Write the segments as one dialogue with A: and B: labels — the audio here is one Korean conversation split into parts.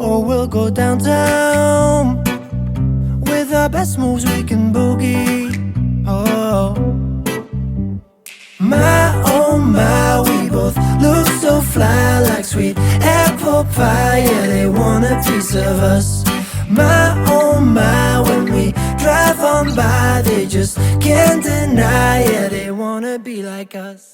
A: or we'll go downtown. With our best moves we can boogie. Oh my, we both look so fly, like sweet apple pie. Yeah, they want a piece of us. My, when we drive on by, they just can't deny. Yeah, they wanna be like us.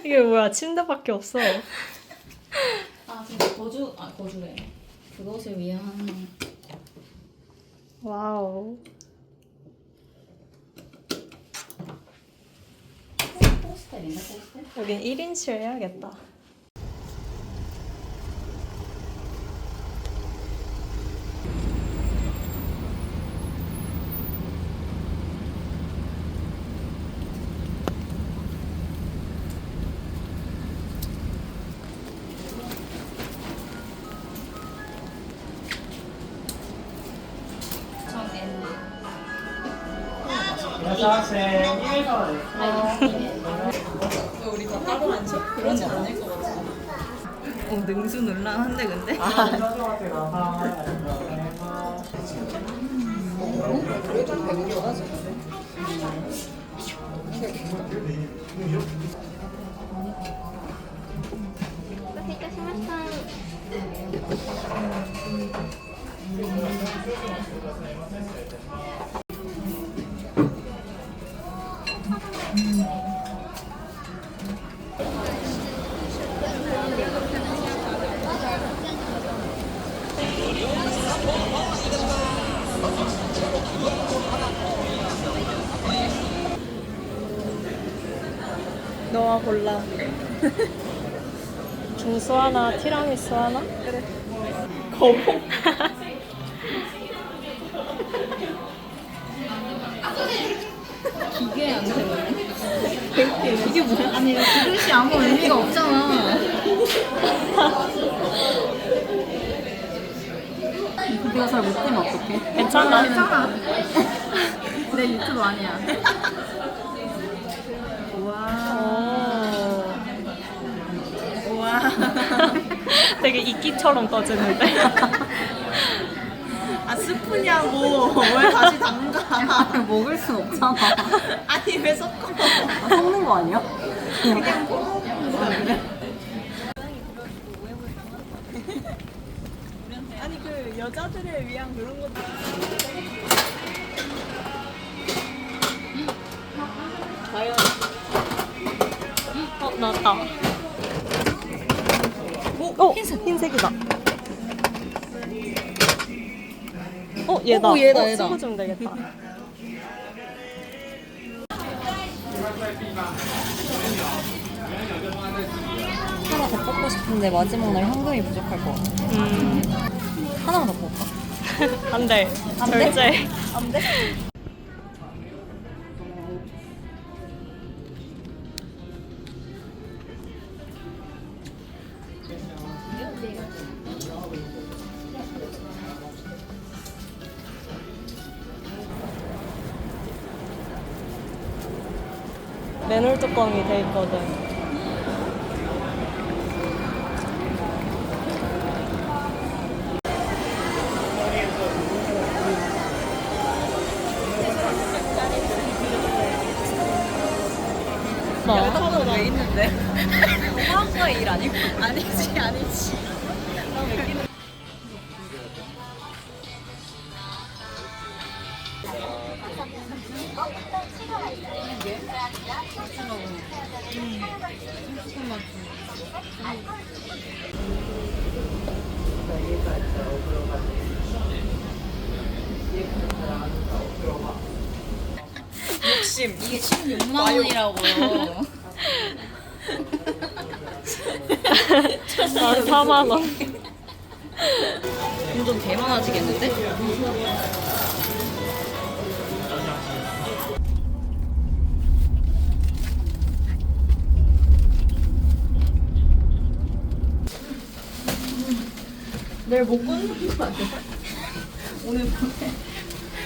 B: 이게 뭐야? 침대밖에 없어.
C: 아 진짜 거주래. 그것을 위한
B: 와우.
C: 호스텔인가 호스텔?
B: 여긴 1인실 해야겠다.
C: 우리 다 따로 앉혀? 그러지 않을 것 같아. 능수능란한데 근데?
D: 그래도 배고프다.
B: 너가 골라. 중수 하나, 티라미수 하나? 그래. 거봉.
C: 기계 안 되네. 이게 뭐야? 아니 그릇이 아무 의미가 없잖아. 그거 잘 못 되면 어떡해?
B: 괜찮아.
C: 괜찮아. 내 유튜브 아니야.
B: 되게 이끼처럼 떠지는데.
C: 아 스프냐고 왜 다시 담가?
E: 먹을 순 없잖아.
C: 아니 왜 섞어?
E: 아, 섞는 거 아니야?
C: 그냥 먹는 거야. 아니 그 여자들을 위한 그런 것도. 과연
B: 나왔다. 흰색이다. 얘다.
E: 얘다.
B: 씹어주면 되겠다.
E: 하나 더 뽑고 싶은데 마지막 날 현금이 부족할 것 같아. 하나만 더 뽑을까?
B: 안 돼.
E: 안 돼?
B: 절제.
E: 안 돼?
B: 맨홀 뚜껑이 돼 있거든.
C: 여자도 왜 있는데?
E: 화학과 일 아니고?
C: 아니지 아니지. 욕심.
E: 이게 16만 원이라고요.
B: 난 4만 원.
E: 좀 개 많아지겠는데?
C: 내일 못 걷는 거 아니야? 오늘 밤에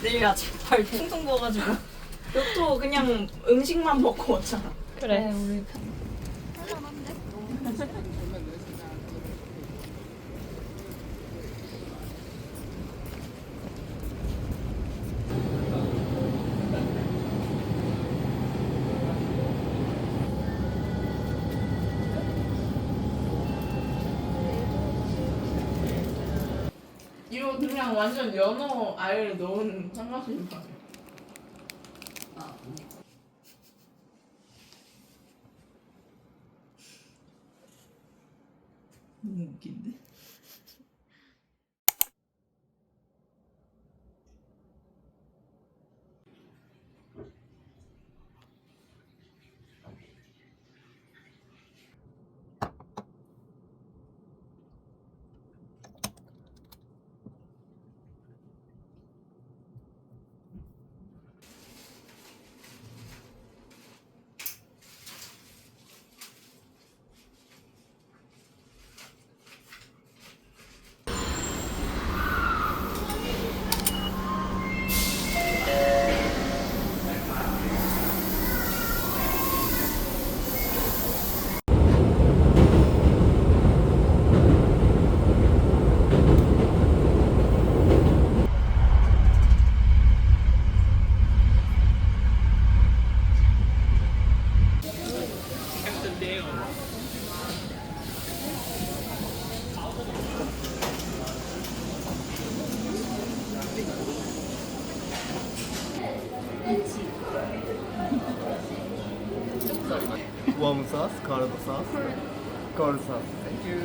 C: 내일 아침 발 퉁퉁 부어가지고 여또 그냥 음식만 먹고 왔잖아.
B: 그래.
C: 이거 그냥 완전 연어 알 넣은 삼각김밥. 너무 웃긴데?
F: Warm sauce, cold sauce. Cold sauce. Thank you.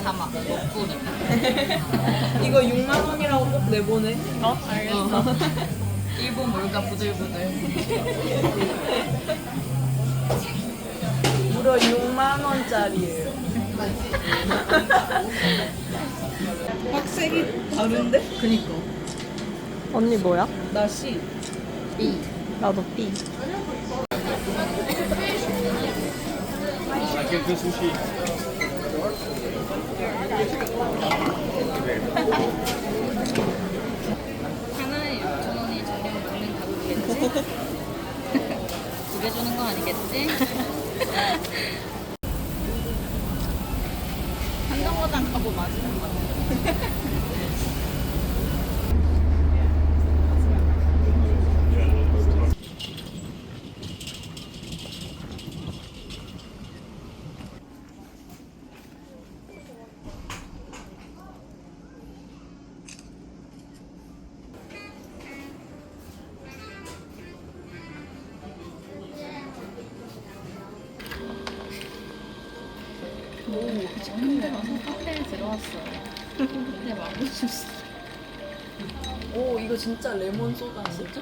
E: 자막 먹구니.
C: 이거 6만 원이라고 꼭 내보내.
B: 알겠어.
E: 일본 물가 부들부들.
C: 무려 6만 원짜리예요. 확색이 다른데?
E: 그니까.
B: 언니 뭐야?
C: 나 C.
E: B.
B: 나도 B.
E: 하나에 6,000원이 저녁 먹는 가격이겠지? 두 개 주는 거 아니겠지?
C: 한정거장 가고 맞으는 거 같아.
E: 카페에 들어왔어요. 근데 많이 줬어.
C: 오 이거 진짜 레몬 소다 진짜?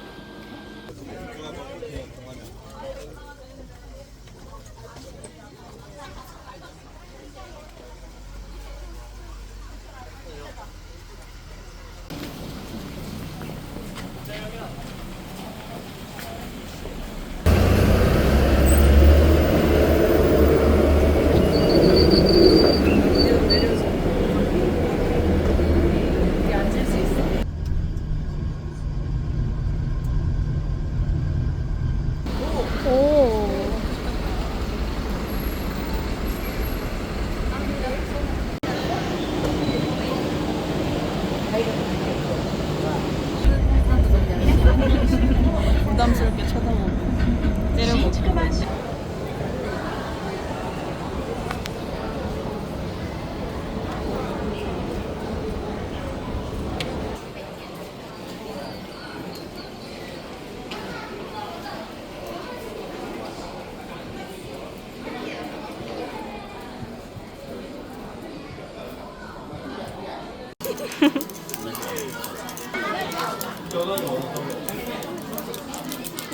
B: 오.
C: 부담스럽게 쳐다보고 때려보고.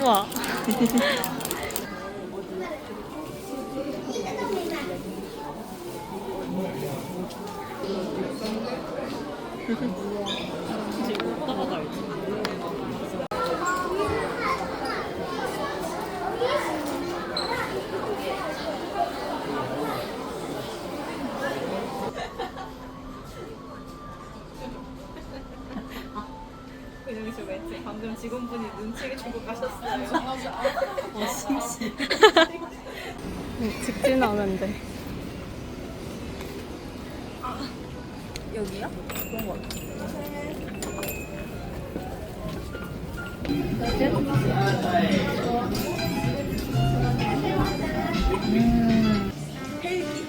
B: 우와.
C: 여기서 왠지 방금 직원분이 눈치를 주고 가셨어요.
B: 직진 않은데.
C: 여기야? 그런 거 같아. 헬기?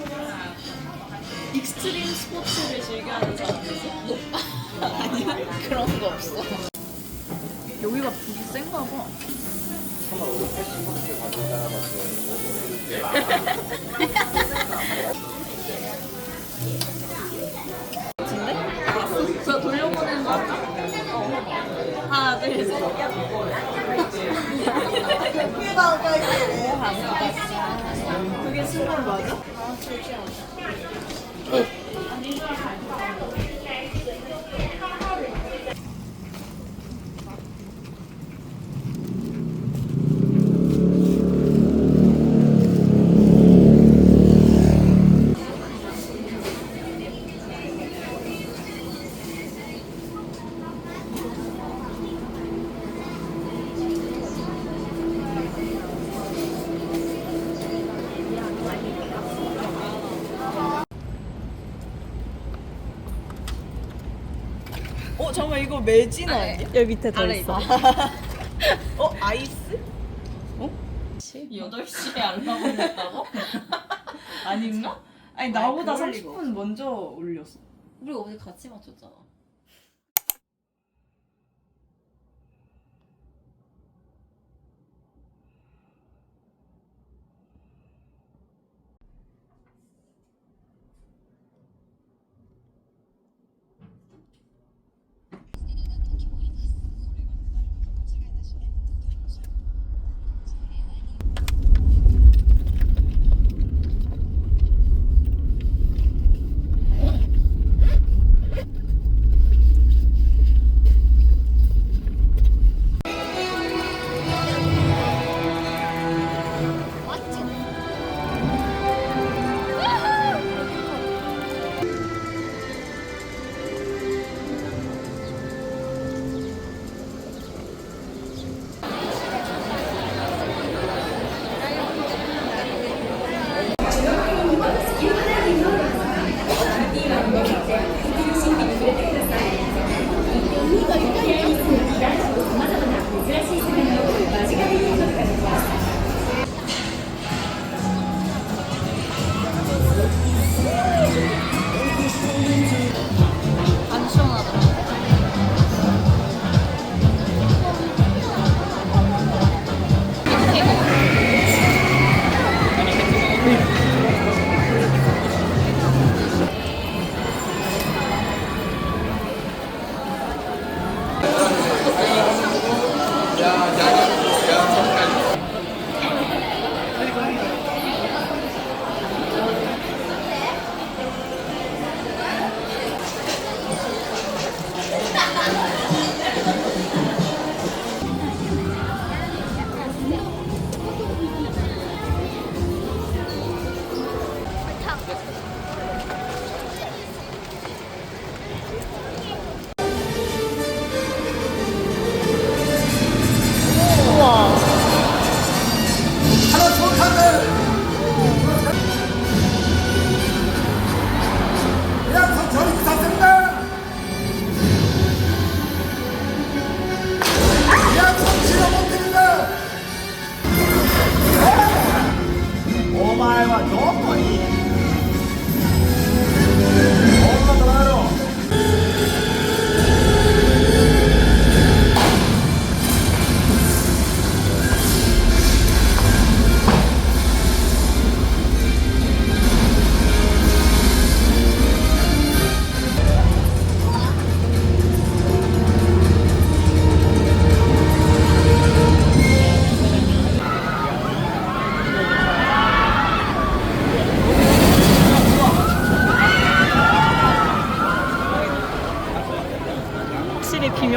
C: 익스트림 스포츠를 즐겨하는 사람이지? 아니야 그런 거 없어. 여기가 불이 센가 봐. 같은데? 저 돌려보내는 거 할까? 하나 둘 셋. 그게 스몰 맞아? 잠깐만 이거 매진 아니야?
B: 여기 밑에 더 있어.
C: 아이스? 8시에 알람 올렸다고? 아닌가? 아니 나보다
E: 그럴 리가
C: 30분 먼저 올렸어.
E: 우리 어제 같이 맞췄잖아.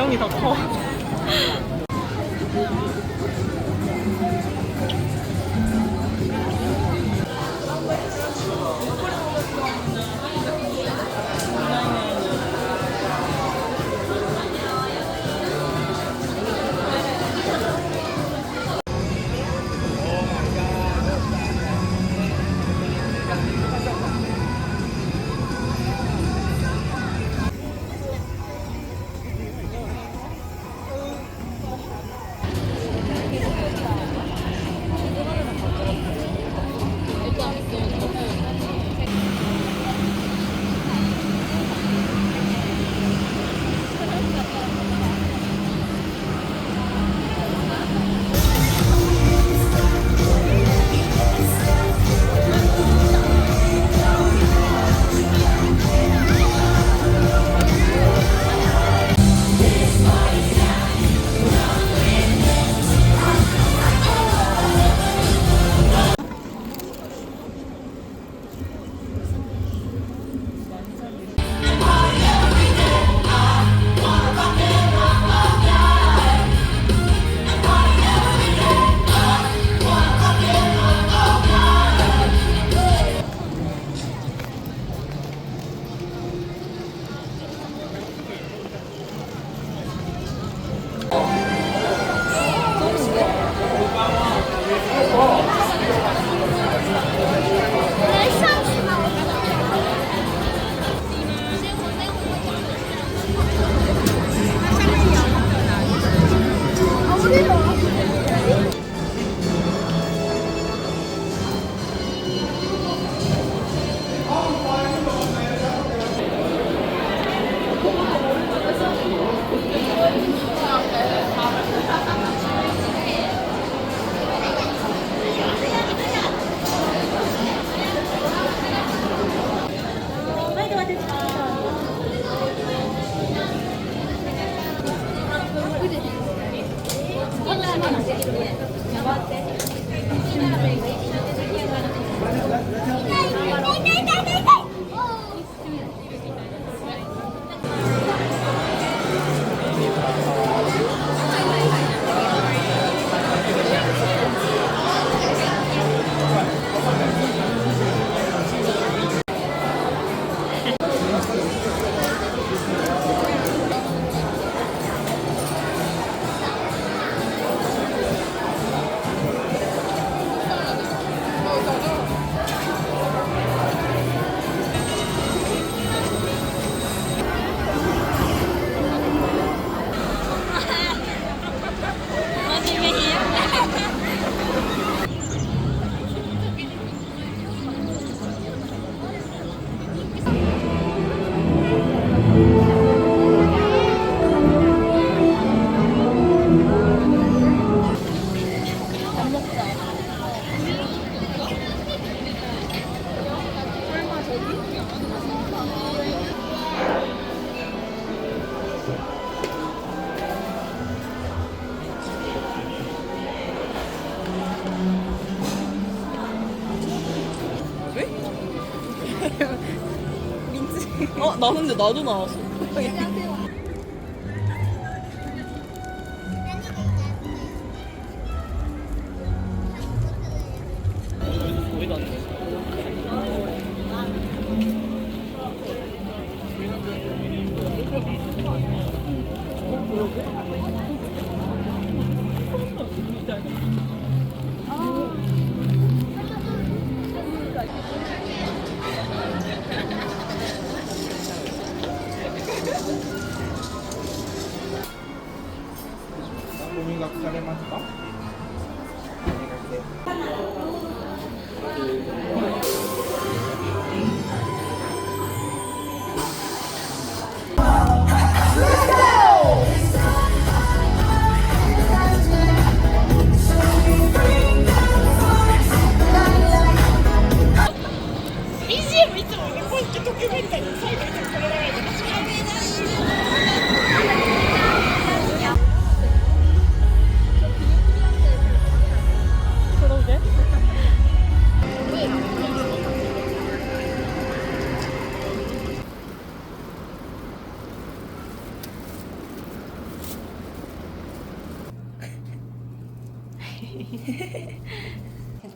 C: 지영이 더 커. 나 근데 나도 나왔어.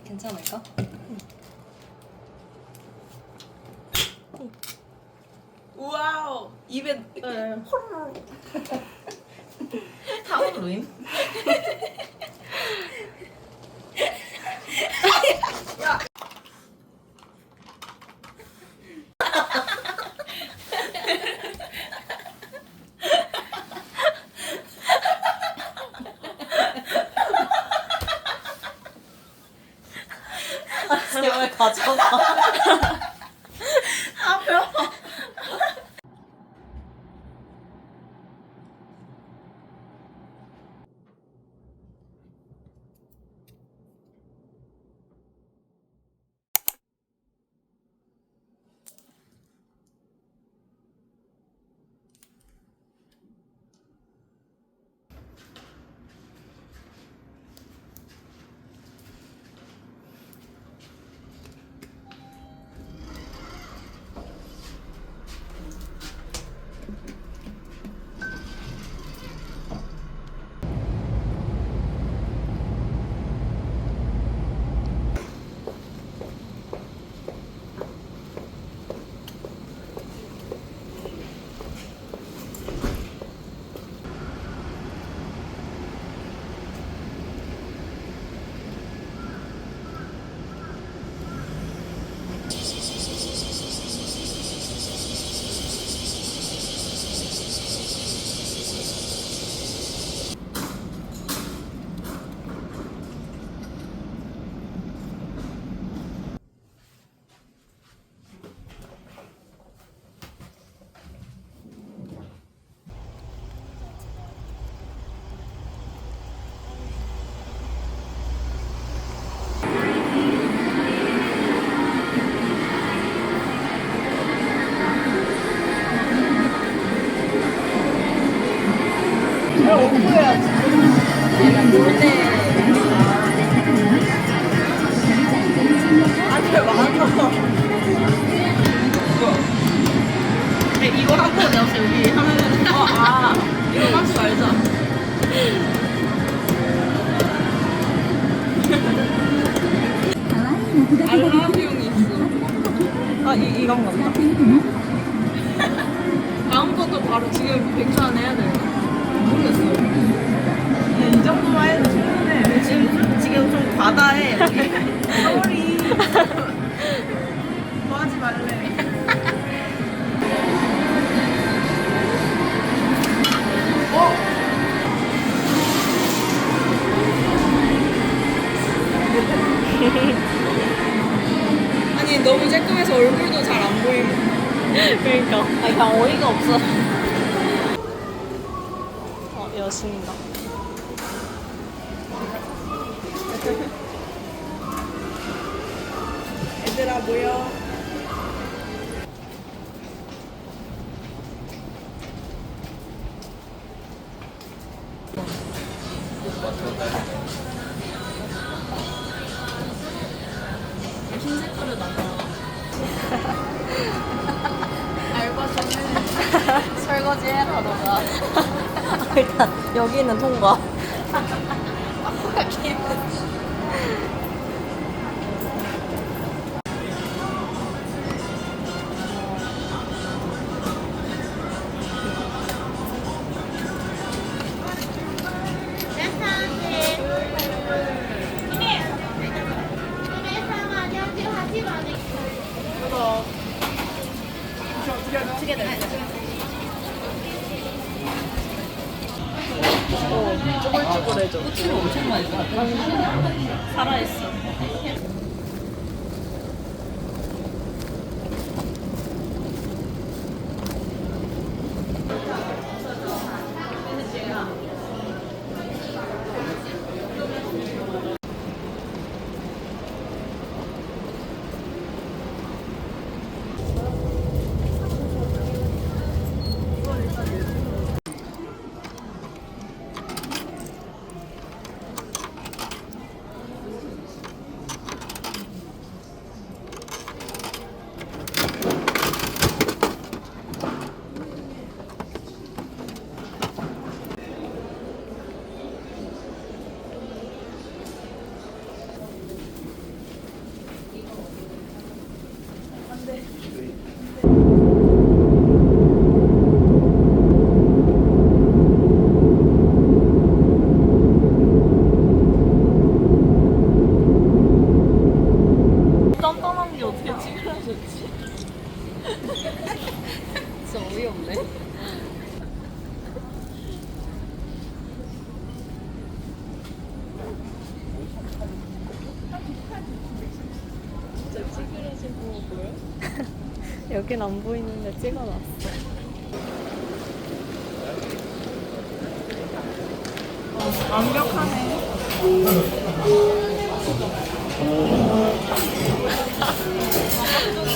E: 괜찮을까?
C: 와우 입에 호로록 타오르임.
E: 제발 가져가.
C: 아 배워. 이거 한 번에 없어 여기 하면은 아 이거 하지 말자. 알라뷰용이 있어. 아 이건가 보다. 다음 것도 바로 지금 100초 안에 해야 돼. 모르겠어. 이 정도만 해도 충분해. 지금 좀 과다해. sorry. 뭐 하지 말래. 아니 너무 쬐끔해서 얼굴도 잘 안 보이고.
E: 그러니까. 아니, 그냥 어이가 없어. 여신인가?
C: 얘들아 모여. 흰색 그릇 나가. 알바생은
E: 설거지 해라, 너가. 일단, 여기는 통과.
C: 쪼글쪼글해져. 꼬치를 엄청 많이 써. 살아있어.
E: 진짜 어이없네. 여긴 안 보이는데 찍어놨어.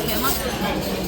C: 개 맛있어.